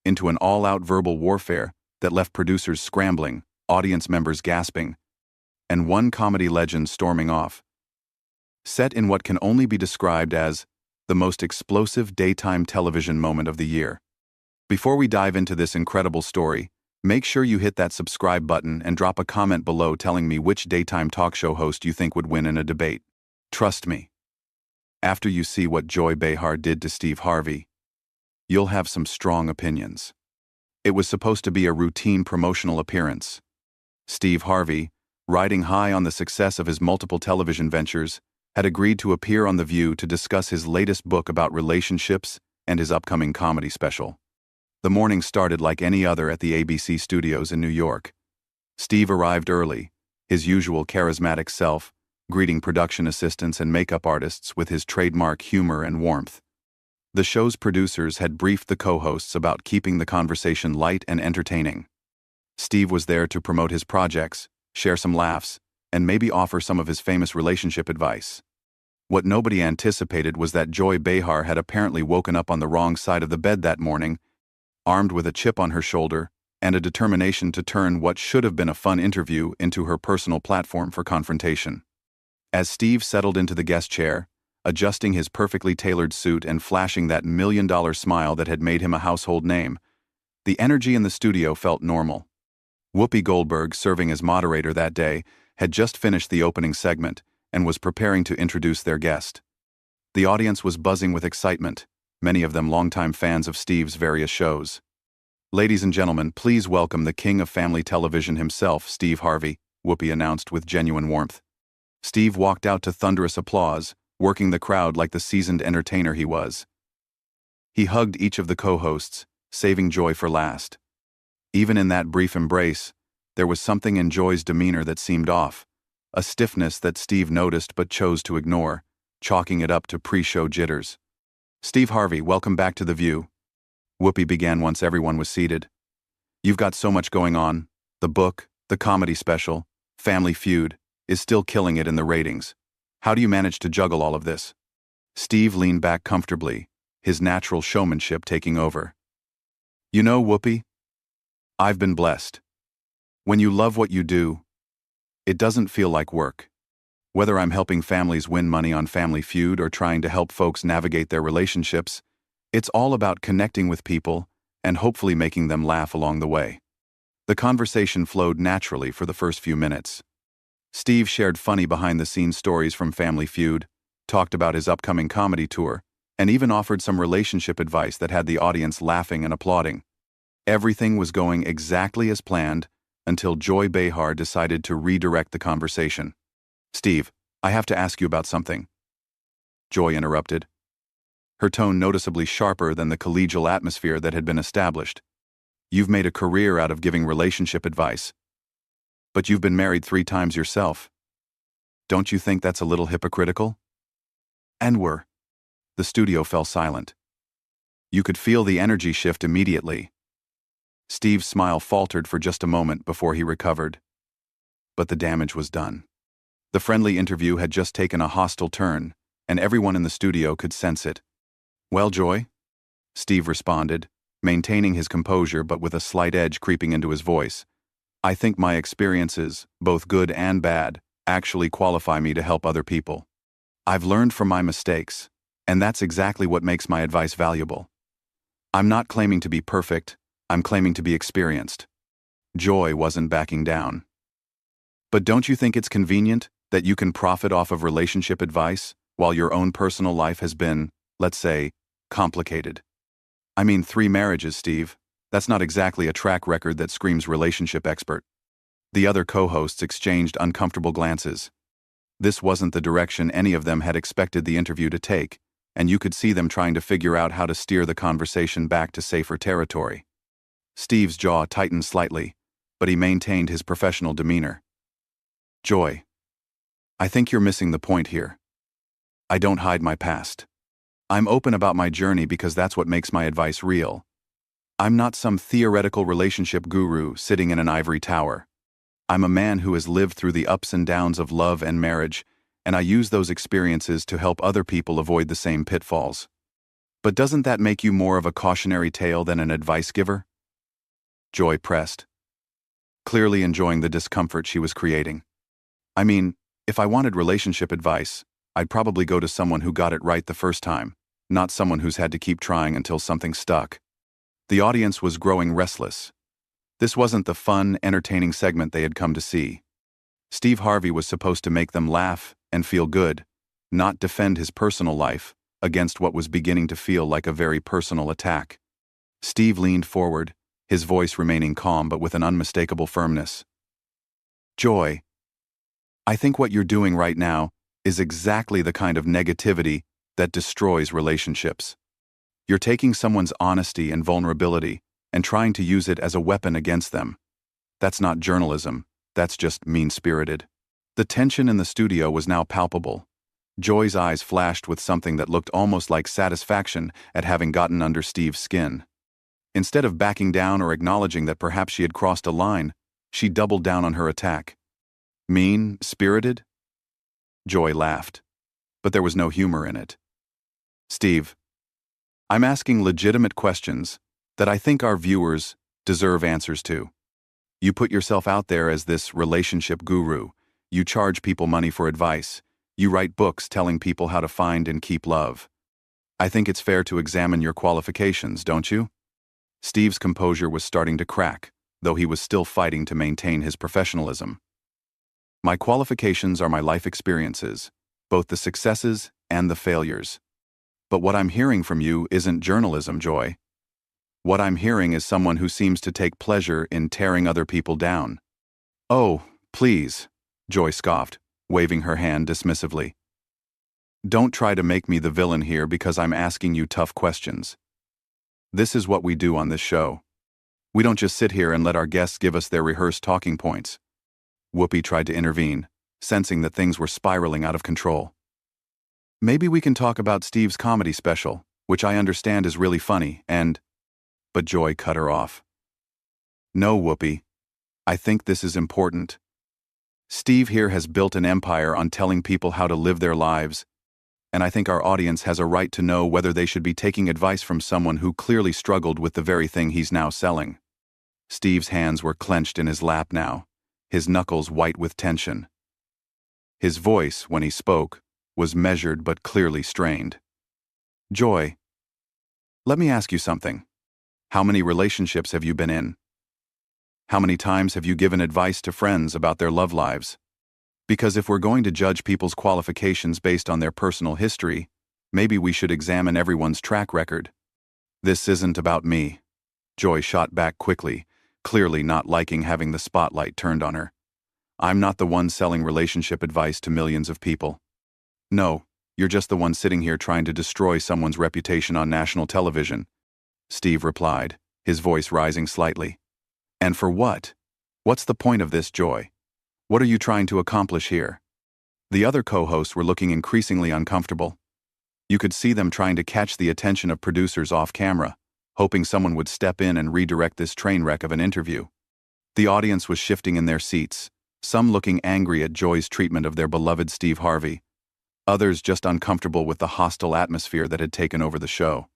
into an all-out verbal warfare that left producers scrambling, audience members gasping, and one comedy legend storming off. Set in what can only be described as the most explosive daytime television moment of the year. Before we dive into this incredible story, make sure you hit that subscribe button and drop a comment below telling me which daytime talk show host you think would win in a debate. Trust me, after you see what Joy Behar did to Steve Harvey, you'll have some strong opinions. It was supposed to be a routine promotional appearance. Steve Harvey, riding high on the success of his multiple television ventures, had agreed to appear on The View to discuss his latest book about relationships and his upcoming comedy special. The morning started like any other at the ABC studios in New York. Steve arrived early, his usual charismatic self, greeting production assistants and makeup artists with his trademark humor and warmth. The show's producers had briefed the co-hosts about keeping the conversation light and entertaining. Steve was there to promote his projects, share some laughs, and maybe offer some of his famous relationship advice. What nobody anticipated was that Joy Behar had apparently woken up on the wrong side of the bed that morning, armed with a chip on her shoulder and a determination to turn what should have been a fun interview into her personal platform for confrontation. As Steve settled into the guest chair, adjusting his perfectly tailored suit and flashing that million-dollar smile that had made him a household name, the energy in the studio felt normal. Whoopi Goldberg, serving as moderator that day, had just finished the opening segment and was preparing to introduce their guest. The audience was buzzing with excitement, many of them longtime fans of Steve's various shows. "Ladies and gentlemen, please welcome the king of family television himself, Steve Harvey," Whoopi announced with genuine warmth. Steve walked out to thunderous applause, working the crowd like the seasoned entertainer he was. He hugged each of the co-hosts, saving Joy for last. Even in that brief embrace, there was something in Joy's demeanor that seemed off, a stiffness that Steve noticed but chose to ignore, chalking it up to pre-show jitters. "Steve Harvey, welcome back to The View," Whoopi began once everyone was seated. "You've got so much going on. The book, the comedy special, Family Feud, is still killing it in the ratings. How do you manage to juggle all of this?" Steve leaned back comfortably, his natural showmanship taking over. "You know, Whoopi, I've been blessed. When you love what you do, it doesn't feel like work. Whether I'm helping families win money on Family Feud or trying to help folks navigate their relationships, it's all about connecting with people and hopefully making them laugh along the way." The conversation flowed naturally for the first few minutes. Steve shared funny behind-the-scenes stories from Family Feud, talked about his upcoming comedy tour, and even offered some relationship advice that had the audience laughing and applauding. Everything was going exactly as planned until Joy Behar decided to redirect the conversation. "Steve, I have to ask you about something," Joy interrupted, her tone noticeably sharper than the collegial atmosphere that had been established. "You've made a career out of giving relationship advice, but you've been married 3 times yourself. Don't you think that's a little hypocritical?" And the studio fell silent. You could feel the energy shift immediately. Steve's smile faltered for just a moment before he recovered. But the damage was done. The friendly interview had just taken a hostile turn, and everyone in the studio could sense it. "Well, Joy?" Steve responded, maintaining his composure but with a slight edge creeping into his voice. "I think my experiences, both good and bad, actually qualify me to help other people. I've learned from my mistakes, and that's exactly what makes my advice valuable. I'm not claiming to be perfect, I'm claiming to be experienced." Joy wasn't backing down. "But don't you think it's convenient that you can profit off of relationship advice while your own personal life has been, let's say, complicated? I mean, 3 marriages, Steve. That's not exactly a track record that screams relationship expert." The other co-hosts exchanged uncomfortable glances. This wasn't the direction any of them had expected the interview to take, and you could see them trying to figure out how to steer the conversation back to safer territory. Steve's jaw tightened slightly, but he maintained his professional demeanor. "Joy, I think you're missing the point here. I don't hide my past. I'm open about my journey because that's what makes my advice real. I'm not some theoretical relationship guru sitting in an ivory tower. I'm a man who has lived through the ups and downs of love and marriage, and I use those experiences to help other people avoid the same pitfalls." But doesn't that make you more of a cautionary tale than an advice giver? Joy pressed, clearly enjoying the discomfort she was creating. I mean, if I wanted relationship advice, I'd probably go to someone who got it right the first time, not someone who's had to keep trying until something stuck. The audience was growing restless. This wasn't the fun, entertaining segment they had come to see. Steve Harvey was supposed to make them laugh and feel good, not defend his personal life against what was beginning to feel like a very personal attack. Steve leaned forward, his voice remaining calm but with an unmistakable firmness. Joy, I think what you're doing right now is exactly the kind of negativity that destroys relationships. You're taking someone's honesty and vulnerability and trying to use it as a weapon against them. That's not journalism, that's just mean-spirited. The tension in the studio was now palpable. Joy's eyes flashed with something that looked almost like satisfaction at having gotten under Steve's skin. Instead of backing down or acknowledging that perhaps she had crossed a line, she doubled down on her attack. Mean-spirited? Joy laughed, but there was no humor in it. Steve, I'm asking legitimate questions that I think our viewers deserve answers to. You put yourself out there as this relationship guru. You charge people money for advice. You write books telling people how to find and keep love. I think it's fair to examine your qualifications, don't you? Steve's composure was starting to crack, though he was still fighting to maintain his professionalism. My qualifications are my life experiences, both the successes and the failures. But what I'm hearing from you isn't journalism, Joy. What I'm hearing is someone who seems to take pleasure in tearing other people down. Oh, please, Joy scoffed, waving her hand dismissively. Don't try to make me the villain here because I'm asking you tough questions. This is what we do on this show. We don't just sit here and let our guests give us their rehearsed talking points. Whoopi tried to intervene, sensing that things were spiraling out of control. Maybe we can talk about Steve's comedy special, which I understand is really funny, But Joy cut her off. No, Whoopi. I think this is important. Steve here has built an empire on telling people how to live their lives, and I think our audience has a right to know whether they should be taking advice from someone who clearly struggled with the very thing he's now selling. Steve's hands were clenched in his lap now, his knuckles white with tension. His voice, when he spoke, was measured but clearly strained. Joy, let me ask you something. How many relationships have you been in? How many times have you given advice to friends about their love lives? Because if we're going to judge people's qualifications based on their personal history, maybe we should examine everyone's track record. This isn't about me. Joy shot back quickly, clearly not liking having the spotlight turned on her. I'm not the one selling relationship advice to millions of people. No, you're just the one sitting here trying to destroy someone's reputation on national television, Steve replied, his voice rising slightly. And for what? What's the point of this, Joy? What are you trying to accomplish here? The other co-hosts were looking increasingly uncomfortable. You could see them trying to catch the attention of producers off camera, hoping someone would step in and redirect this train wreck of an interview. The audience was shifting in their seats, some looking angry at Joy's treatment of their beloved Steve Harvey, others just uncomfortable with the hostile atmosphere that had taken over the show.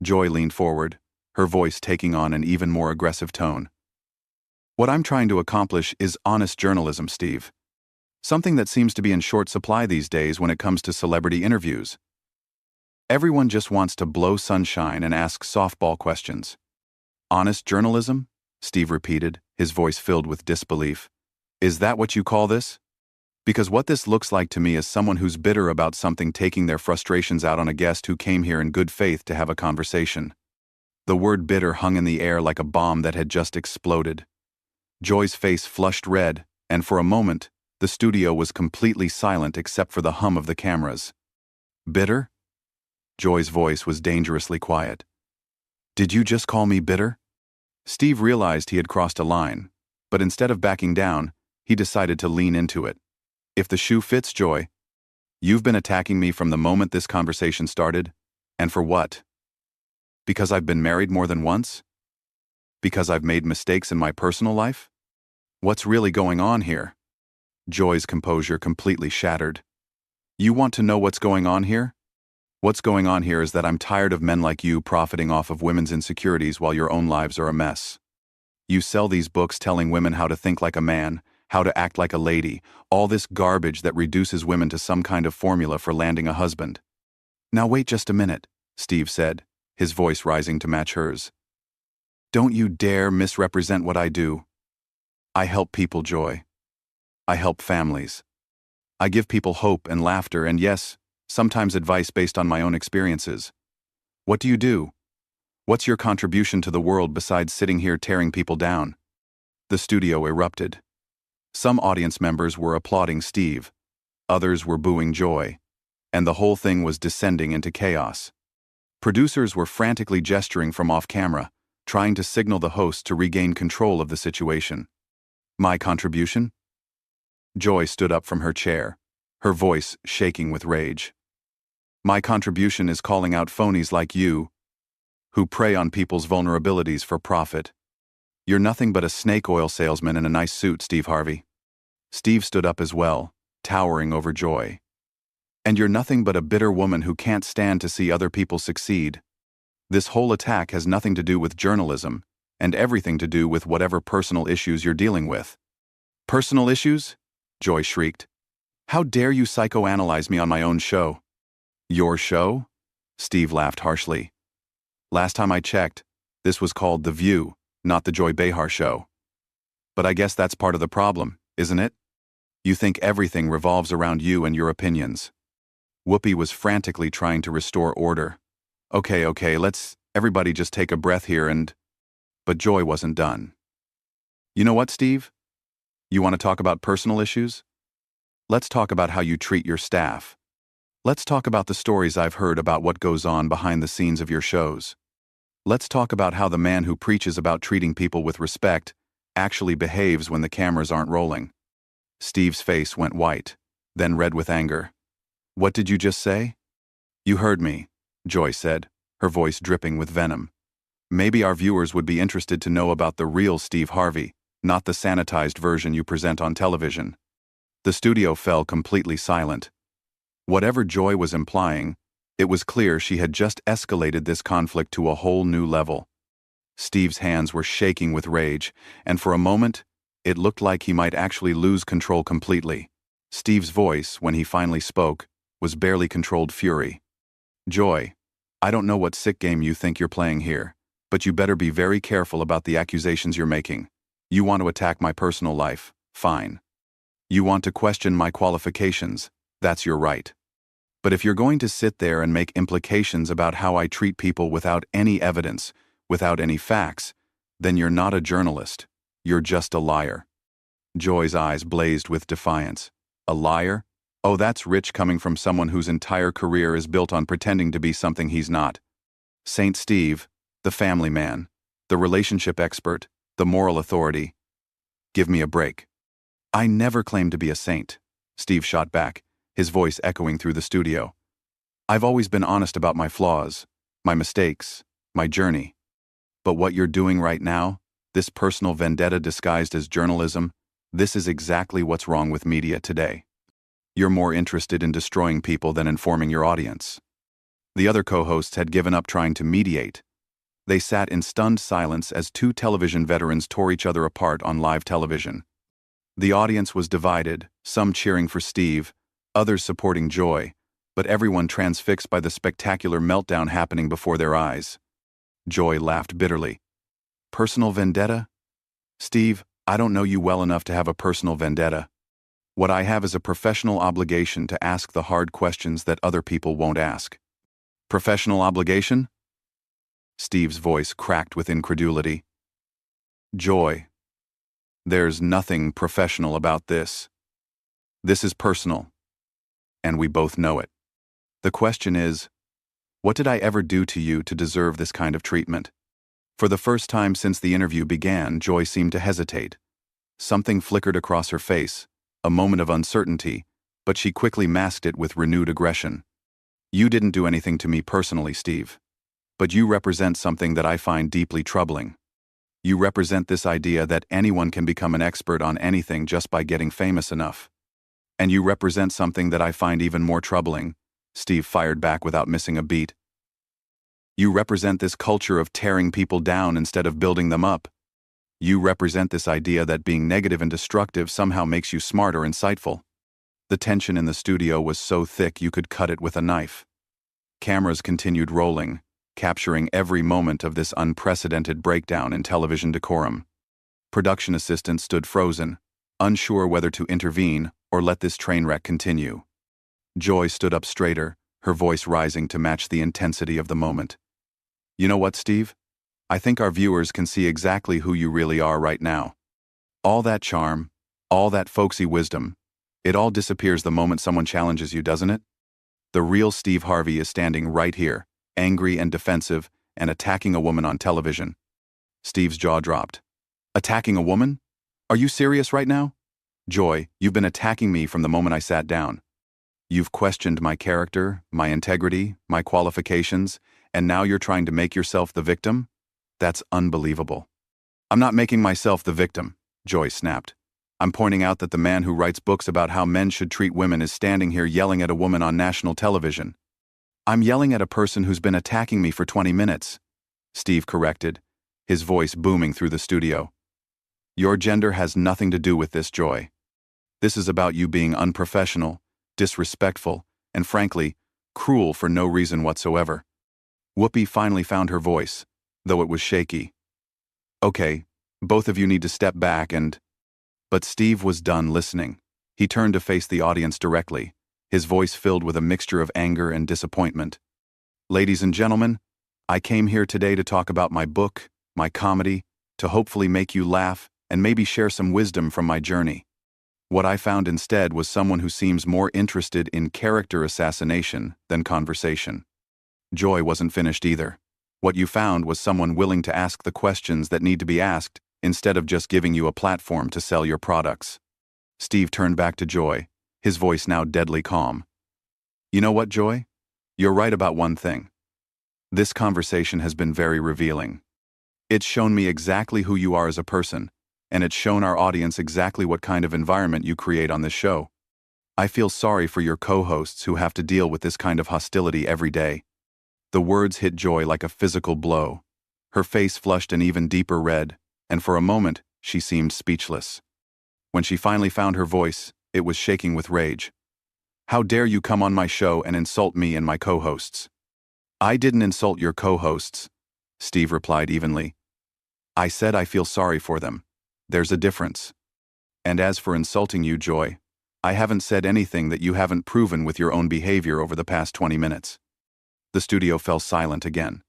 Joy leaned forward, her voice taking on an even more aggressive tone. What I'm trying to accomplish is honest journalism, Steve. Something that seems to be in short supply these days when it comes to celebrity interviews. Everyone just wants to blow sunshine and ask softball questions. Honest journalism? Steve repeated, his voice filled with disbelief. Is that what you call this? Because what this looks like to me is someone who's bitter about something taking their frustrations out on a guest who came here in good faith to have a conversation. The word bitter hung in the air like a bomb that had just exploded. Joy's face flushed red, and for a moment, the studio was completely silent except for the hum of the cameras. Bitter? Joy's voice was dangerously quiet. Did you just call me bitter? Steve realized he had crossed a line, but instead of backing down, he decided to lean into it. If the shoe fits, Joy, you've been attacking me from the moment this conversation started, and for what? Because I've been married more than once? Because I've made mistakes in my personal life? What's really going on here? Joy's composure completely shattered. You want to know what's going on here? What's going on here is that I'm tired of men like you profiting off of women's insecurities while your own lives are a mess. You sell these books telling women how to think like a man, how to act like a lady, all this garbage that reduces women to some kind of formula for landing a husband. Now wait just a minute, Steve said, his voice rising to match hers. Don't you dare misrepresent what I do. I help people, Joy. I help families. I give people hope and laughter and, yes, sometimes advice based on my own experiences. What do you do? What's your contribution to the world besides sitting here tearing people down? The studio erupted. Some audience members were applauding Steve. Others were booing Joy. And the whole thing was descending into chaos. Producers were frantically gesturing from off-camera, trying to signal the host to regain control of the situation. My contribution? Joy stood up from her chair, her voice shaking with rage. My contribution is calling out phonies like you, who prey on people's vulnerabilities for profit. You're nothing but a snake oil salesman in a nice suit, Steve Harvey. Steve stood up as well, towering over Joy. And you're nothing but a bitter woman who can't stand to see other people succeed. This whole attack has nothing to do with journalism, and everything to do with whatever personal issues you're dealing with. Personal issues? Joy shrieked. How dare you psychoanalyze me on my own show? Your show? Steve laughed harshly. Last time I checked, this was called The View, not the Joy Behar show. But I guess that's part of the problem, isn't it? You think everything revolves around you and your opinions. Whoopi was frantically trying to restore order. Okay, let's everybody just take a breath here and... But Joy wasn't done. You know what, Steve? You want to talk about personal issues? Let's talk about how you treat your staff. Let's talk about the stories I've heard about what goes on behind the scenes of your shows. Let's talk about how the man who preaches about treating people with respect actually behaves when the cameras aren't rolling. Steve's face went white, then red with anger. What did you just say? You heard me, Joy said, her voice dripping with venom. Maybe our viewers would be interested to know about the real Steve Harvey, not the sanitized version you present on television. The studio fell completely silent. Whatever Joy was implying, it was clear she had just escalated this conflict to a whole new level. Steve's hands were shaking with rage, and for a moment, it looked like he might actually lose control completely. Steve's voice, when he finally spoke, was barely controlled fury. Joy, I don't know what sick game you think you're playing here, but you better be very careful about the accusations you're making. You want to attack my personal life, fine. You want to question my qualifications, that's your right. But if you're going to sit there and make implications about how I treat people without any evidence, without any facts, then you're not a journalist, you're just a liar. Joy's eyes blazed with defiance. A liar? Oh, that's rich coming from someone whose entire career is built on pretending to be something he's not. Saint Steve, the family man, the relationship expert, the moral authority. Give me a break. I never claimed to be a saint, Steve shot back, his voice echoing through the studio. I've always been honest about my flaws, my mistakes, my journey. But what you're doing right now, this personal vendetta disguised as journalism, this is exactly what's wrong with media today. You're more interested in destroying people than informing your audience. The other co-hosts had given up trying to mediate. They sat in stunned silence as two television veterans tore each other apart on live television. The audience was divided, some cheering for Steve, others supporting Joy, but everyone transfixed by the spectacular meltdown happening before their eyes. Joy laughed bitterly. Personal vendetta? Steve, I don't know you well enough to have a personal vendetta. What I have is a professional obligation to ask the hard questions that other people won't ask. Professional obligation? Steve's voice cracked with incredulity. Joy, there's nothing professional about this. This is personal, and we both know it. The question is, what did I ever do to you to deserve this kind of treatment? For the first time since the interview began, Joy seemed to hesitate. Something flickered across her face, a moment of uncertainty, but she quickly masked it with renewed aggression. You didn't do anything to me personally, Steve. But you represent something that I find deeply troubling. You represent this idea that anyone can become an expert on anything just by getting famous enough. And you represent something that I find even more troubling, Steve fired back without missing a beat. You represent this culture of tearing people down instead of building them up. You represent this idea that being negative and destructive somehow makes you smart or insightful. The tension in the studio was so thick you could cut it with a knife. Cameras continued rolling, capturing every moment of this unprecedented breakdown in television decorum. Production assistants stood frozen, unsure whether to intervene or let this train wreck continue. Joy stood up straighter, her voice rising to match the intensity of the moment. You know what, Steve? I think our viewers can see exactly who you really are right now. All that charm, all that folksy wisdom, it all disappears the moment someone challenges you, doesn't it? The real Steve Harvey is standing right here, angry and defensive, and attacking a woman on television. Steve's jaw dropped. Attacking a woman? Are you serious right now? Joy, you've been attacking me from the moment I sat down. You've questioned my character, my integrity, my qualifications, and now you're trying to make yourself the victim? That's unbelievable. I'm not making myself the victim, Joy snapped. I'm pointing out that the man who writes books about how men should treat women is standing here yelling at a woman on national television. I'm yelling at a person who's been attacking me for 20 minutes, Steve corrected, his voice booming through the studio. Your gender has nothing to do with this, Joy. This is about you being unprofessional, disrespectful, and frankly, cruel for no reason whatsoever. Whoopi finally found her voice, though it was shaky. Okay, both of you need to step back and... But Steve was done listening. He turned to face the audience directly, his voice filled with a mixture of anger and disappointment. Ladies and gentlemen, I came here today to talk about my book, my comedy, to hopefully make you laugh and maybe share some wisdom from my journey. What I found instead was someone who seems more interested in character assassination than conversation. Joy wasn't finished either. What you found was someone willing to ask the questions that need to be asked instead of just giving you a platform to sell your products. Steve turned back to Joy, his voice now deadly calm. You know what, Joy? You're right about one thing. This conversation has been very revealing. It's shown me exactly who you are as a person, and it's shown our audience exactly what kind of environment you create on this show. I feel sorry for your co-hosts who have to deal with this kind of hostility every day. The words hit Joy like a physical blow. Her face flushed an even deeper red, and for a moment, she seemed speechless. When she finally found her voice, it was shaking with rage. How dare you come on my show and insult me and my co-hosts? I didn't insult your co-hosts, Steve replied evenly. I said I feel sorry for them. There's a difference. And as for insulting you, Joy, I haven't said anything that you haven't proven with your own behavior over the past 20 minutes. The studio fell silent again.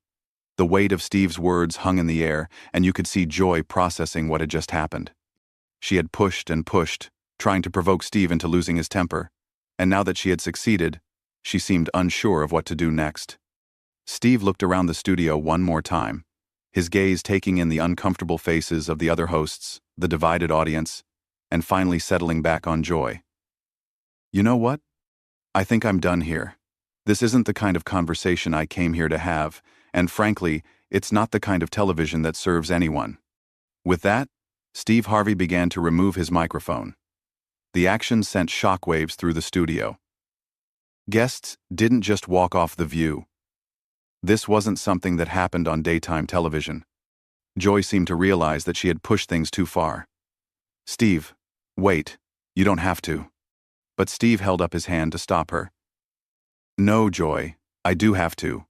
The weight of Steve's words hung in the air, and you could see Joy processing what had just happened. She had pushed and pushed, trying to provoke Steve into losing his temper, and now that she had succeeded, she seemed unsure of what to do next. Steve looked around the studio one more time, his gaze taking in the uncomfortable faces of the other hosts, the divided audience, and finally settling back on Joy. You know what? I think I'm done here. This isn't the kind of conversation I came here to have, and frankly, it's not the kind of television that serves anyone. With that, Steve Harvey began to remove his microphone. The action sent shockwaves through the studio. Guests didn't just walk off the view. This wasn't something that happened on daytime television. Joy seemed to realize that she had pushed things too far. Steve, wait, you don't have to. But Steve held up his hand to stop her. No, Joy, I do have to.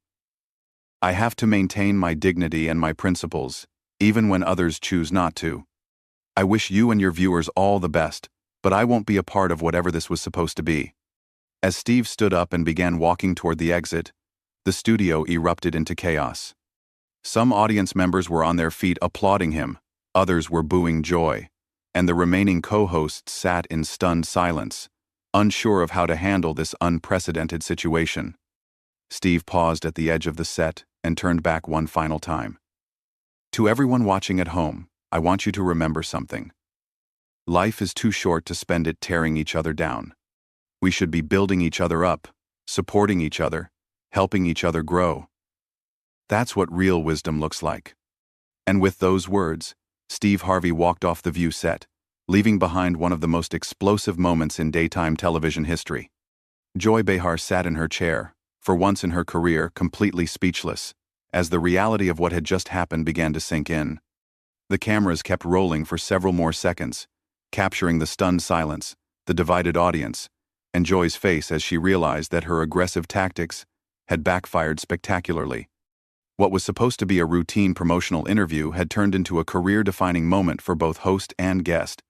I have to maintain my dignity and my principles, even when others choose not to. I wish you and your viewers all the best, but I won't be a part of whatever this was supposed to be. As Steve stood up and began walking toward the exit, the studio erupted into chaos. Some audience members were on their feet applauding him, others were booing Joy, and the remaining co-hosts sat in stunned silence, unsure of how to handle this unprecedented situation. Steve paused at the edge of the set and turned back one final time. To everyone watching at home, I want you to remember something. Life is too short to spend it tearing each other down. We should be building each other up, supporting each other, helping each other grow. That's what real wisdom looks like. And with those words, Steve Harvey walked off the View set, leaving behind one of the most explosive moments in daytime television history. Joy Behar sat in her chair, for once in her career completely speechless, as the reality of what had just happened began to sink in. The cameras kept rolling for several more seconds, capturing the stunned silence, the divided audience, and Joy's face as she realized that her aggressive tactics had backfired spectacularly. What was supposed to be a routine promotional interview had turned into a career-defining moment for both host and guest.